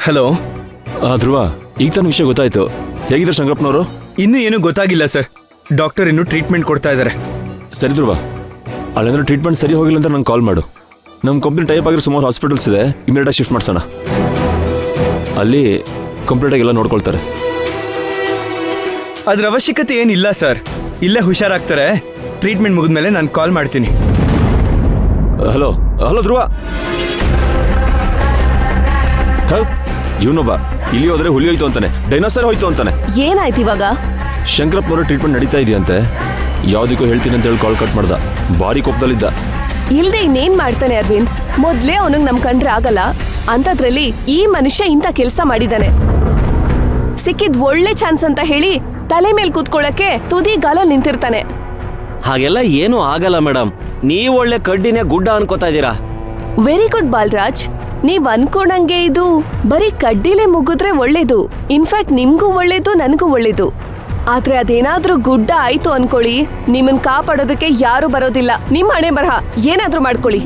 Hello. ಧ್ರುವ, ಈಗ ತಾನು ವಿಷಯ ಗೊತ್ತಾಯ್ತು. ಹೇಗಿದ್ದಾರೆ ಶಂಕರಪ್ಪನವರು? ಇನ್ನೂ ಏನೂ ಗೊತ್ತಾಗಿಲ್ಲ ಸರ್. ಡಾಕ್ಟರ್ ಇನ್ನೂ ಟ್ರೀಟ್ಮೆಂಟ್ ಕೊಡ್ತಾ ಇದ್ದಾರೆ. ಸರಿ ಧ್ರುವ, ಅಲ್ಲೇನಾದ್ರೂ ಟ್ರೀಟ್ಮೆಂಟ್ ಸರಿ ಹೋಗಿಲ್ಲ ಅಂತ ನಂಗೆ ಕಾಲ್ ಮಾಡು. ನಮ್ಮ ಕಂಪ್ನಿ ಟೈಪ್ ಆಗಿರೋ ಸುಮಾರು ಹಾಸ್ಪಿಟಲ್ಸ್ ಇದೆ, ಇಮಿಡಿಯೇಟಾಗಿ ಶಿಫ್ಟ್ ಮಾಡ್ಸೋಣ. ಅಲ್ಲಿ ಕಂಪ್ಲೀಟಾಗಿ ಎಲ್ಲ ನೋಡ್ಕೊಳ್ತಾರೆ. ಅದ್ರ ಅವಶ್ಯಕತೆ ಏನಿಲ್ಲ ಸರ್, ಇಲ್ಲೇ ಹುಷಾರಾಗ್ತಾರೆ. ಟ್ರೀಟ್ಮೆಂಟ್ ಮುಗಿದ್ಮೇಲೆ ನಾನು ಕಾಲ್ ಮಾಡ್ತೀನಿ. ಹಲೋ ಹಲೋ ಧ್ರುವ, ಇವನೊಬ್ಬ ಇಲ್ಲಿ ಹೋದ್ರೆ ಹುಲಿ ಹೋಯ್ತು ಅಂತಾನೆ, ಡೈನೋಸರ್ ಹೋಯ್ತು ಅಂತಾನೆ. ಏನಾಯ್ತು ಇವಾಗ? ಶಂಕರಪ್ಪನವರ ಟ್ರೀಟ್ಮೆಂಟ್ ನಡೀತಾ ಇದೆಯಂತೆ. ಯಾವುದಕ್ಕೂ ಹೇಳ್ತೀನಿ ಅಂತ ಹೇಳಿ ಕಾಲ್ ಕಟ್ ಮಾಡ್ದ. ಭಾರಿ ಕೋಪದಲ್ಲಿದ್ದ. ಇಲ್ದೆ ಇನ್ನೇನ್ ಮಾಡ್ತಾನೆ ಅರವಿಂದ್? ಮೊದ್ಲೇ ಅವನಿಗೆ ನಮ್ ಕಂಡ್ರೆ ಆಗಲ್ಲ ಅಂತದ್ರಲ್ಲಿ ಈ ಮನುಷ್ಯ ಇಂಥ ಕೆಲಸ ಮಾಡಿದಾನೆ. ಸಿಕ್ಕಿದ್ ಒಳ್ಳೆ ಚಾನ್ಸ್ ಅಂತ ಹೇಳಿ ತಲೆ ಮೇಲೆ ಕೂತ್ಕೊಳ್ಳಕ್ಕೆ ತುದಿ ಗಾಲ ನಿಂತಿರ್ತಾನೆ. ಹಾಗೆಲ್ಲ ಏನೂ ಆಗಲ್ಲ ಮೇಡಮ್. ನೀವು ಒಳ್ಳೆ ಕಡ್ಡಿನೇ ಗುಡ್ಡ ಅನ್ಕೋತಾ ಇದ್ದೀರಾ. Very good Balraj. ನೀವ್ ಅನ್ಕೊಂಡಂಗೆ ಇದು ಬರೀ ಕಡ್ಡಿಲೆ ಮುಗಿದ್ರೆ ಒಳ್ಳೇದು. ಇನ್ಫ್ಯಾಕ್ಟ್ ನಿಮ್ಗೂ ಒಳ್ಳೇದು, ನನ್ಗೂ ಒಳ್ಳೇದು. ಆದ್ರೆ ಅದೇನಾದ್ರೂ ಗುಡ್ಡ ಆಯ್ತು ಅನ್ಕೊಳ್ಳಿ, ನಿಮ್ಮನ್ ಕಾಪಾಡೋದಕ್ಕೆ ಯಾರು ಬರೋದಿಲ್ಲ. ನಿಮ್ ಹಣೆ ಬರಹ ಏನಾದ್ರೂ ಮಾಡ್ಕೊಳ್ಳಿ.